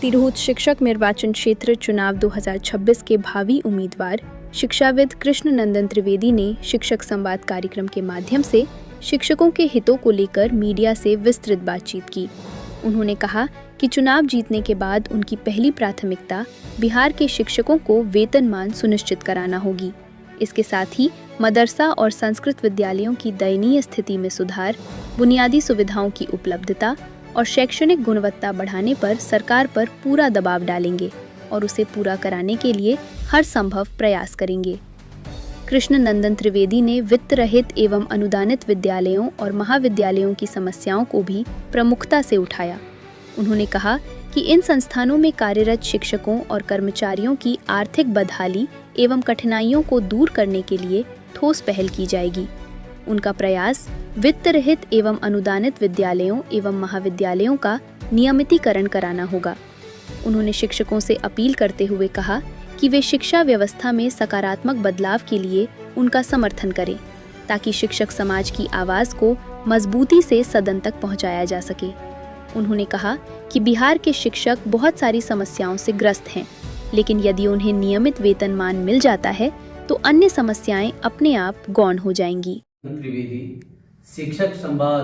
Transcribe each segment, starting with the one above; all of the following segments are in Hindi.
तिरहुत शिक्षक निर्वाचन क्षेत्र चुनाव 2026 के भावी उम्मीदवार शिक्षाविद कृष्ण नंदन त्रिवेदी ने शिक्षक संवाद कार्यक्रम के माध्यम से शिक्षकों के हितों को लेकर मीडिया से विस्तृत बातचीत की। उन्होंने कहा कि चुनाव जीतने के बाद उनकी पहली प्राथमिकता बिहार के शिक्षकों को वेतनमान सुनिश्चित कराना होगी। इसके साथ ही मदरसा और संस्कृत विद्यालयों की दयनीय स्थिति में सुधार, बुनियादी सुविधाओं की उपलब्धता और शैक्षणिक गुणवत्ता बढ़ाने पर सरकार पर पूरा दबाव डालेंगे और उसे पूरा कराने के लिए हर संभव प्रयास करेंगे। कृष्ण नंदन त्रिवेदी ने वित्त रहित एवं अनुदानित विद्यालयों और महाविद्यालयों की समस्याओं को भी प्रमुखता से उठाया। उन्होंने कहा कि इन संस्थानों में कार्यरत शिक्षकों और कर्मचारियों की आर्थिक बदहाली एवं कठिनाइयों को दूर करने के लिए ठोस पहल की जाएगी। उनका प्रयास वित्त रहित एवं अनुदानित विद्यालयों एवं महाविद्यालयों का नियमितीकरण कराना होगा। उन्होंने शिक्षकों से अपील करते हुए कहा कि वे शिक्षा व्यवस्था में सकारात्मक बदलाव के लिए उनका समर्थन करें, ताकि शिक्षक समाज की आवाज़ को मजबूती से सदन तक पहुंचाया जा सके। उन्होंने कहा कि बिहार के शिक्षक बहुत सारी समस्याओं से ग्रस्त हैं, लेकिन यदि उन्हें नियमित वेतनमान मिल जाता है तो अन्य समस्याएं अपने आप गौण हो जाएंगी। त्रिवेदी शिक्षक संवाद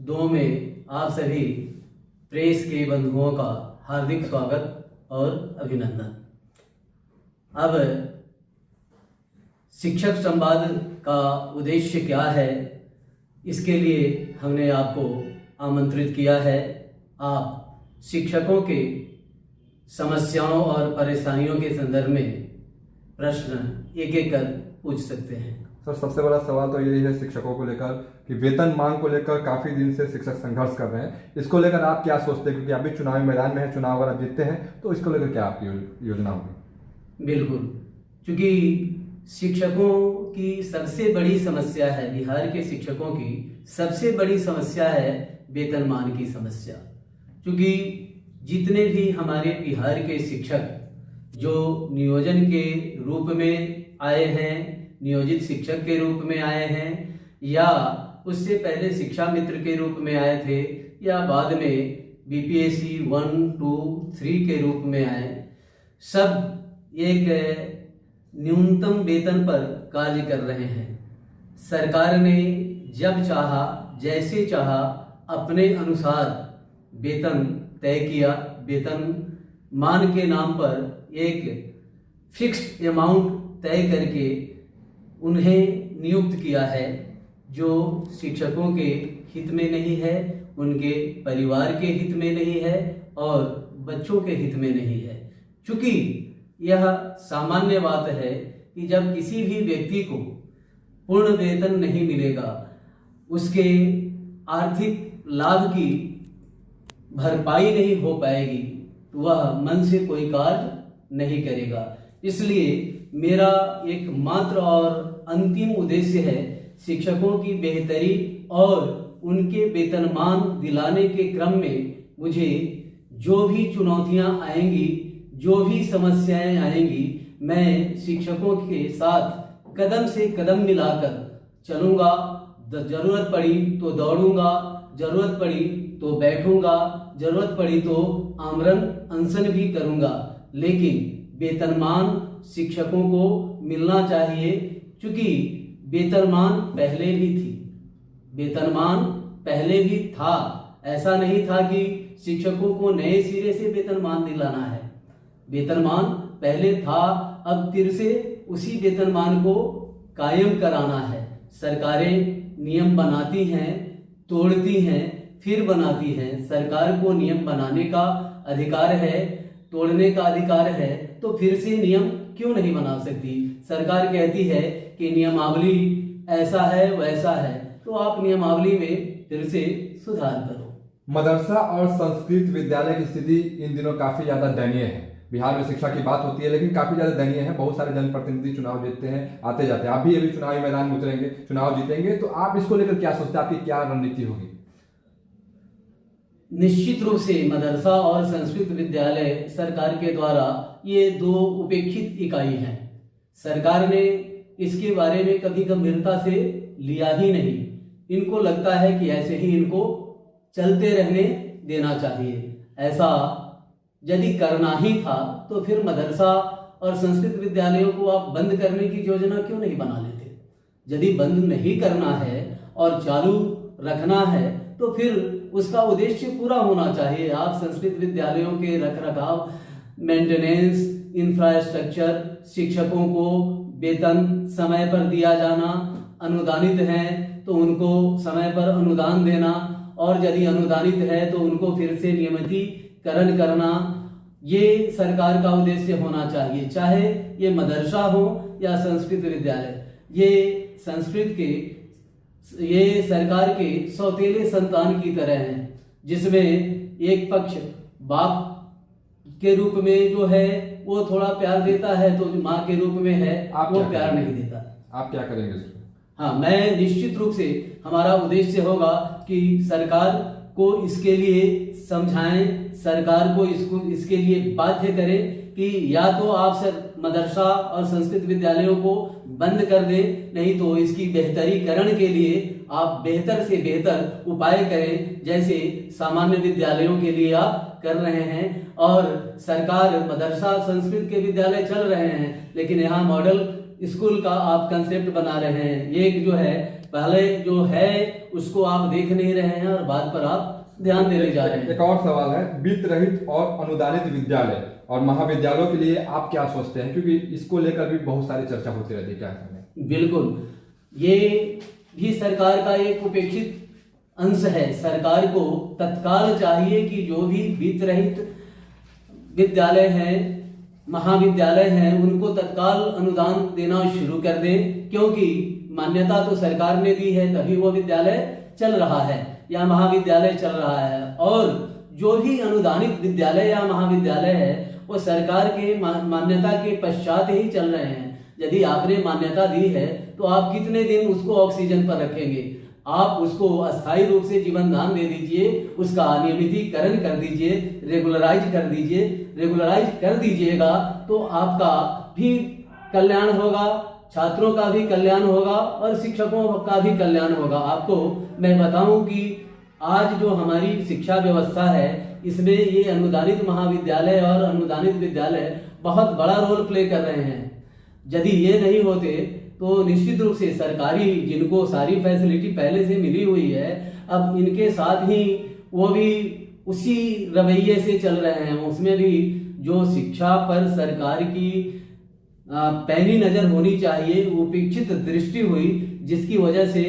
2 में आप सभी प्रेस के बंधुओं का हार्दिक स्वागत और अभिनंदन। अब शिक्षक संवाद का उद्देश्य क्या है, इसके लिए हमने आपको आमंत्रित किया है। आप शिक्षकों के समस्याओं और परेशानियों के संदर्भ में प्रश्न एक एक कर पूछ सकते हैं। सर, सबसे बड़ा सवाल तो यही है शिक्षकों को लेकर कि वेतन मांग को लेकर काफ़ी दिन से शिक्षक संघर्ष कर रहे हैं। इसको लेकर आप क्या सोचते हैं, क्योंकि आप भी चुनावी मैदान में हैं, चुनाव अगर आप जीतते हैं तो इसको लेकर क्या आपकी योजना होगी? बिल्कुल, क्योंकि शिक्षकों की सबसे बड़ी समस्या है, बिहार के शिक्षकों की सबसे बड़ी समस्या है वेतनमान की समस्या। क्योंकि जितने भी हमारे बिहार के शिक्षक जो नियोजन के रूप में आए हैं, नियोजित शिक्षक के रूप में आए हैं, या उससे पहले शिक्षा मित्र के रूप में आए थे, या बाद में बीपीएससी 1, 2, 3 के रूप में आए, सब एक न्यूनतम वेतन पर कार्य कर रहे हैं। सरकार ने जब चाहा, जैसे चाहा, अपने अनुसार वेतन तय किया। वेतन मान के नाम पर एक फिक्स्ड अमाउंट तय करके उन्हें नियुक्त किया है, जो शिक्षकों के हित में नहीं है, उनके परिवार के हित में नहीं है और बच्चों के हित में नहीं है। क्योंकि यह सामान्य बात है कि जब किसी भी व्यक्ति को पूर्ण वेतन नहीं मिलेगा, उसके आर्थिक लाभ की भरपाई नहीं हो पाएगी, तो वह मन से कोई कार्य नहीं करेगा। इसलिए मेरा एकमात्र और अंतिम उद्देश्य है शिक्षकों की बेहतरी और उनके वेतनमान दिलाने के क्रम में मुझे जो भी चुनौतियां आएंगी, जो भी समस्याएं आएंगी, मैं शिक्षकों के साथ कदम से कदम मिलाकर चलूंगा। जरूरत पड़ी तो दौड़ूंगा, जरूरत पड़ी तो बैठूंगा, जरूरत पड़ी तो आमरण अनशन भी करूंगा, लेकिन वेतनमान शिक्षकों को मिलना चाहिए। क्योंकि वेतनमान पहले भी थी, वेतनमान पहले भी था। ऐसा नहीं था कि शिक्षकों को नए सिरे से वेतनमान दिलाना है। वेतनमान पहले था, अब फिर से उसी वेतनमान को कायम कराना है। सरकारें नियम बनाती हैं, तोड़ती हैं, फिर बनाती हैं। सरकार को नियम बनाने का अधिकार है, तोड़ने का अधिकार है, तो फिर से नियम क्यों नहीं बना सकती? सरकार कहती है कि नियमावली ऐसा है, वैसा है, तो आप नियमावली में फिर से सुधार करो। मदरसा और संस्कृत विद्यालय की स्थिति इन दिनों काफी ज्यादा दयनीय है। बिहार में शिक्षा की बात होती है, लेकिन काफी ज्यादा दयनीय है। बहुत सारे जनप्रतिनिधि चुनाव जीतते हैं, आते जाते हैं। आप भी अभी चुनावी मैदान में उतरेंगे, चुनाव जीतेंगे, तो आप इसको लेकर क्या सोचते हैं, आपकी क्या रणनीति होगी? निश्चित रूप से मदरसा और संस्कृत विद्यालय सरकार के द्वारा ये 2 उपेक्षित इकाई हैं। सरकार ने इसके बारे में कभी गंभीरता से लिया ही नहीं। इनको लगता है कि ऐसे ही इनको चलते रहने देना चाहिए। ऐसा यदि करना ही था तो फिर मदरसा और संस्कृत विद्यालयों को आप बंद करने की योजना क्यों नहीं बना लेते? यदि बंद नहीं करना है और चालू रखना है तो फिर उसका उद्देश्य पूरा होना चाहिए। आप संस्कृत विद्यालयों के रखरखाव, मेंटेनेंस, इंफ्रास्ट्रक्चर, शिक्षकों को वेतन समय पर दिया जाना, अनुदानित हैं तो उनको समय पर अनुदान देना, और यदि अनुदानित है तो उनको फिर से नियमितीकरण करना, ये सरकार का उद्देश्य होना चाहिए। चाहे ये मदरसा हो या संस्कृत विद्यालय, ये संस्कृत के, ये सरकार के सौतेले संतान की तरह हैं, जिसमें एक पक्ष बाप के रूप में जो है वो थोड़ा प्यार देता है तो माँ के रूप में है वो प्यार नहीं देता। आप क्या करेंगे? हाँ, मैं निश्चित रूप से, हमारा उद्देश्य होगा कि सरकार को इसके लिए समझाएं, सरकार को इसके लिए बाध्य करें कि या तो आप मदरसा और संस्कृत विद्यालयों को बंद कर दें, नहीं तो इसकी बेहतरीकरण के लिए आप बेहतर से बेहतर उपाय करें, जैसे सामान्य विद्यालयों के लिए आप कर रहे हैं। और सरकार मदरसा संस्कृत के विद्यालय चल रहे हैं, लेकिन यहाँ मॉडल स्कूल का आप कंसेप्ट बना रहे हैं। एक जो है पहले जो है उसको आप देख नहीं रहे हैं और बाद पर आप ध्यान देने जा रहे हैं। एक और सवाल है, वित्त रहित और अनुदानित विद्यालय और महाविद्यालयों के लिए आप क्या सोचते हैं? क्योंकि इसको लेकर भी बहुत सारी चर्चा होती रहती है, क्या कहेंगे? बिल्कुल, ये भी सरकार का एक उपेक्षित अंश है। सरकार को तत्काल चाहिए कि जो भी वित्त रहित विद्यालय हैं, महाविद्यालय हैं, उनको तत्काल अनुदान देना शुरू कर दें, क्योंकि मान्यता तो सरकार ने दी है तभी वो विद्यालय चल रहा है या महाविद्यालय चल रहा है। और जो भी अनुदानित विद्यालय या महाविद्यालय है वो सरकार के मान्यता के पश्चात ही चल रहे हैं। यदि आपने मान्यता दी है तो आप कितने दिन उसको ऑक्सीजन पर रखेंगे? आप उसको अस्थायी रूप से जीवन दान दे दीजिए, उसका नियमितीकरण कर दीजिए, रेगुलराइज कर दीजिए। रेगुलराइज कर दीजिएगा तो आपका भी कल्याण होगा, छात्रों का भी कल्याण होगा और शिक्षकों का भी कल्याण होगा। आपको मैं बताऊं कि आज जो हमारी शिक्षा व्यवस्था है इसमें ये अनुदानित महाविद्यालय और अनुदानित विद्यालय बहुत बड़ा रोल प्ले कर रहे हैं। यदि ये नहीं होते तो निश्चित रूप से सरकारी, जिनको सारी फैसिलिटी पहले से मिली हुई है, अब इनके साथ ही वो भी उसी रवैये से चल रहे हैं। उसमें भी जो शिक्षा पर सरकार की पैनी नजर होनी चाहिए, उपेक्षित दृष्टि हुई, जिसकी वजह से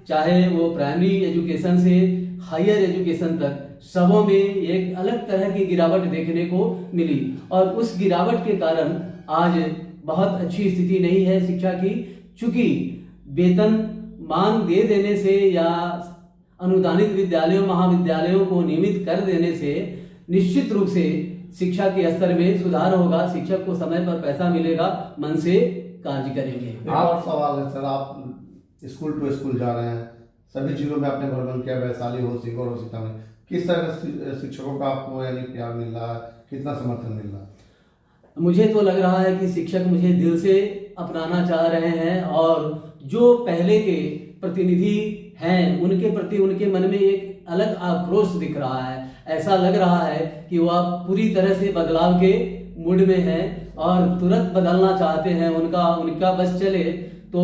चाहे वो प्राइमरी एजुकेशन से हायर एजुकेशन तक सबों में एक अलग तरह की गिरावट देखने को मिली। और उस गिरावट के कारण आज बहुत अच्छी स्थिति नहीं है शिक्षा की, चूंकि वेतन मान दे देने से या अनुदानित विद्यालयों महाविद्यालयों को नियमित कर देने से निश्चित रूप से शिक्षा के स्तर में सुधार होगा, शिक्षक को समय पर पैसा मिलेगा, मन से कार्य करेंगे। एक और सवाल है सर, आप स्कूल टू स्कूल जा रहे हैं, सभी जिलों में आपने भ्रमण किया, वैशाली हो, सीकर हो, सीतामढ़ी, किस तरह से शिक्षकों का आपको यानी प्यार मिल रहा है, कितना समर्थन मिल रहा है? मुझे तो लग रहा है कि शिक्षक मुझे दिल से अपनाना चाह रहे हैं और जो पहले के प्रतिनिधि हैं उनके प्रति उनके मन में एक अलग आक्रोश दिख रहा है। ऐसा लग रहा है कि वह पूरी तरह से बदलाव के मूड में हैं और तुरंत बदलना चाहते हैं। उनका बस चले तो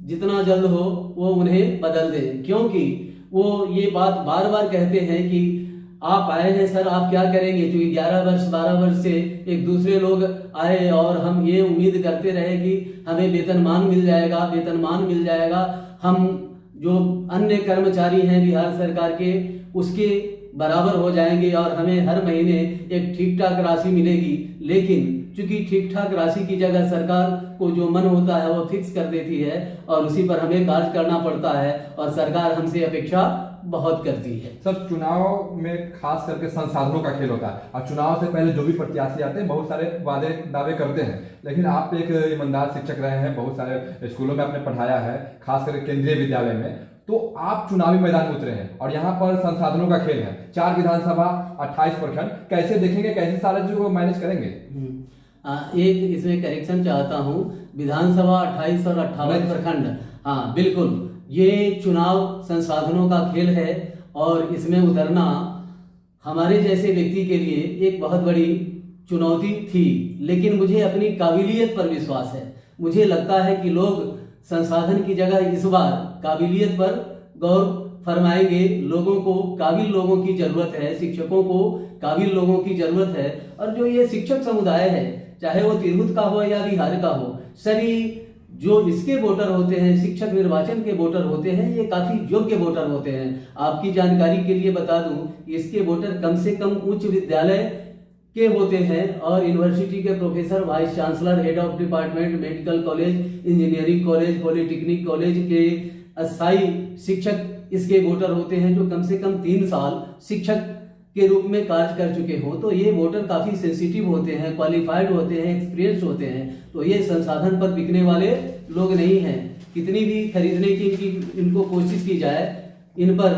जितना जल्द हो वो उन्हें बदल दें, क्योंकि वो ये बात बार बार कहते हैं कि आप आए हैं सर, आप क्या करेंगे? क्योंकि 11 वर्ष 12 वर्ष से एक दूसरे लोग आए और हम ये उम्मीद करते रहे कि हमें वेतनमान मिल जाएगा, हम जो अन्य कर्मचारी हैं बिहार सरकार के उसके बराबर हो जाएंगे और हमें हर महीने एक ठीक ठाक राशि मिलेगी। लेकिन चूंकि ठीक ठाक राशि की जगह सरकार को जो मन होता है वो फिक्स कर देती है और उसी पर हमें कार्य करना पड़ता है और सरकार हमसे अपेक्षा बहुत करती है। सर, चुनाव में खास करके संसाधनों का खेल होता है और चुनाव से पहले जो भी प्रत्याशी आते हैं बहुत सारे वादे दावे करते हैं, लेकिन आप एक ईमानदार शिक्षक रहे हैं, बहुत सारे स्कूलों में आपने पढ़ाया है, खास करके केंद्रीय विद्यालय में, तो आप चुनावी मैदान में उतरे हैं और यहाँ पर संसाधनों का खेल है। 4 विधानसभा, 28 प्रखंड, कैसे देखेंगे, कैसे सारे जो मैनेज करेंगे? एक इसमें करेक्शन चाहता हूँ, विधानसभा 28 और 58 प्रखंड, हाँ बिल्कुल, ये चुनाव संसाधनों का खेल है और इसमें उतरना हमारे जैसे व्यक्ति के लिए एक बहुत बड़ी चुनौती थी, लेकिन मुझे अपनी काबिलियत पर विश्वास है। मुझे लगता है कि लोग संसाधन की जगह इस बार काबिलियत पर गौर फरमाएंगे। लोगों को काबिल लोगों की जरूरत है, शिक्षकों को काबिल लोगों की जरूरत है। और जो ये शिक्षक समुदाय है, चाहे वो तिरहुत का हो या बिहार का हो, सभी जो इसके वोटर होते हैं, शिक्षक निर्वाचन के वोटर होते हैं, ये काफी योग्य वोटर होते हैं। आपकी जानकारी के लिए बता दूं, इसके वोटर कम से कम उच्च विद्यालय के होते हैं और यूनिवर्सिटी के professor, vice chancellor, head of department, medical college, engineering college, polytechnic college के अस्थायी शिक्षक इसके वोटर होते हैं, जो कम से कम 3 साल शिक्षक के रूप में कार्य कर चुके हो। तो ये वोटर काफी सेंसिटिव होते हैं, क्वालिफाइड होते हैं, एक्सपीरियंस होते हैं। तो ये संसाधन पर बिकने वाले लोग नहीं हैं। कितनी भी खरीदने की इनको कोशिश की जाए, इन पर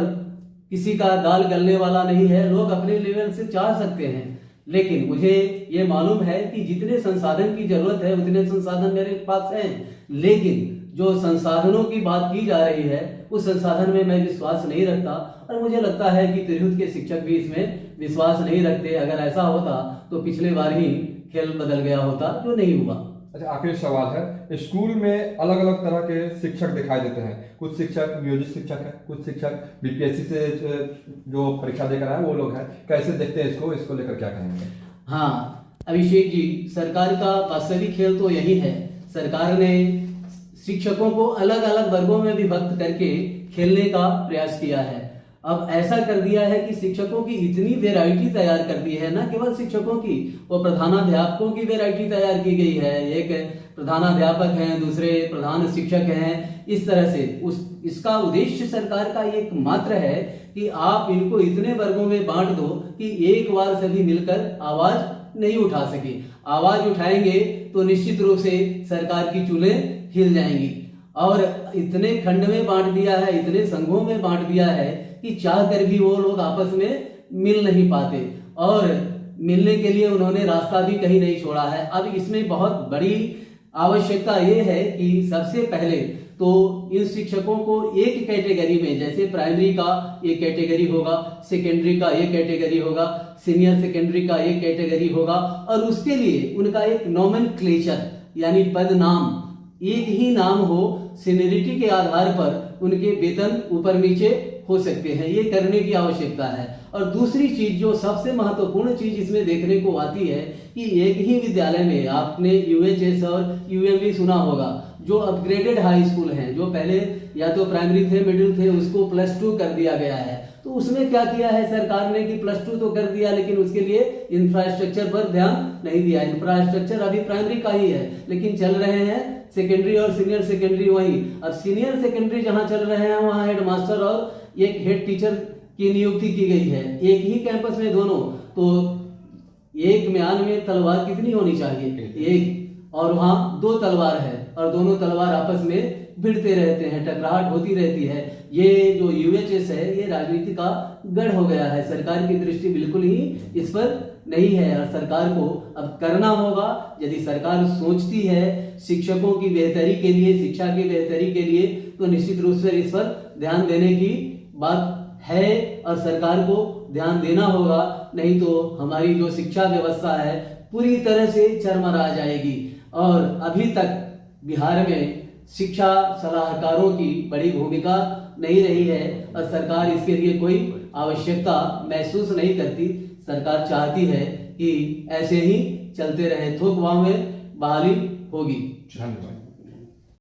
किसी का दाल गलने वाला नहीं है। लोग अपने लेवल से चाह सकते हैं, लेकिन मुझे ये मालूम है कि जितने संसाधन की जरूरत है उतने संसाधन मेरे पास हैं। लेकिन जो संसाधनों की बात की जा रही है, उस संसाधन में मैं विश्वास नहीं रखता और मुझे लगता है कि तिरहुत के शिक्षक भी इसमें विश्वास नहीं रखते। अगर ऐसा होता तो पिछले बार ही खेल बदल गया होता, जो नहीं हुआ। अच्छा, आखिरी सवाल है, स्कूल में अलग अलग तरह के शिक्षक दिखाई देते हैं। कुछ शिक्षक नियोजित शिक्षक है, कुछ शिक्षक बीपीएससी से जो परीक्षा देकर आए वो लोग हैं। कैसे देखते हैं इसको लेकर क्या कहेंगे? हाँ अभिषेक जी, सरकार का वास्तविक खेल तो यही है। सरकार ने शिक्षकों को अलग अलग वर्गों में विभक्त करके खेलने का प्रयास किया है। अब ऐसा कर दिया है कि शिक्षकों की इतनी वैरायटी तैयार कर दी है, ना केवल शिक्षकों की, वो प्रधानाध्यापकों की वैरायटी तैयार की गई है। एक प्रधानाध्यापक हैं, दूसरे प्रधान शिक्षक हैं। इस तरह से इसका उद्देश्य सरकार का एक मात्र है कि आप इनको इतने वर्गों में बांट दो कि एक बार सभी मिलकर आवाज नहीं उठा सके। आवाज उठाएंगे तो निश्चित रूप से सरकार की चूल्हें हिल जाएंगी। और इतने खंड में बांट दिया है, इतने संघों में बांट दिया है कि चाह कर भी वो लोग आपस में मिल नहीं पाते, और मिलने के लिए उन्होंने रास्ता भी कहीं नहीं छोड़ा है। अब इसमें बहुत बड़ी आवश्यकता ये है कि सबसे पहले तो इन शिक्षकों को एक कैटेगरी में, जैसे प्राइमरी का एक कैटेगरी होगा, सेकेंडरी का एक कैटेगरी होगा, सीनियर सेकेंडरी का एक कैटेगरी होगा, और उसके लिए उनका एक नोमेनक्लेचर यानी पद नाम, एक ही नाम हो। सीनियरिटी के आधार पर उनके वेतन ऊपर नीचे हो सकते हैं, ये करने की आवश्यकता है। और दूसरी चीज, जो सबसे महत्वपूर्ण चीज इसमें देखने को आती है कि एक ही विद्यालय में, आपने यूएचएस और यूएमवी सुना होगा, जो अपग्रेडेड हाई स्कूल हैं, जो पहले या तो प्राइमरी थे, मिडिल थे, उसको +2 कर दिया गया है। तो उसमें क्या किया है सरकार ने कि +2 तो कर दिया, लेकिन उसके लिए इंफ्रास्ट्रक्चर पर ध्यान नहीं दिया। इंफ्रास्ट्रक्चर अभी प्राइमरी का ही है, लेकिन चल रहे हैं सेकेंडरी और सीनियर सेकेंडरी वहीं। अब सीनियर सेकेंडरी जहां चल रहे हैं वहां हेडमास्टर और एक हेड टीचर की नियुक्ति की गई है, एक ही कैंपस में दोनों। तो एक म्यान में तलवार कितनी होनी चाहिए? एक, और वहां 2 तलवार है और दोनों तलवार आपस में भिड़ते रहते हैं, टकराहट होती रहती है। ये जो यूएचएस है, ये राजनीति का गढ़ हो गया है। सरकार की दृष्टि बिल्कुल ही इस पर नहीं है, और सरकार को अब करना होगा। यदि सरकार सोचती है शिक्षकों की बेहतरी के लिए, शिक्षा की बेहतरी के लिए, तो निश्चित रूप से इस पर ध्यान देने की बात है और सरकार को ध्यान देना होगा। नहीं तो हमारी जो शिक्षा व्यवस्था है पूरी तरह से चरमरा जाएगी। और अभी तक बिहार में शिक्षा सलाहकारों की बड़ी भूमिका नहीं रही है और सरकार इसके लिए कोई आवश्यकता महसूस नहीं करती। सरकार चाहती है कि ऐसे ही चलते रहे, थोक भाव में बहाली होगी। धन्यवाद।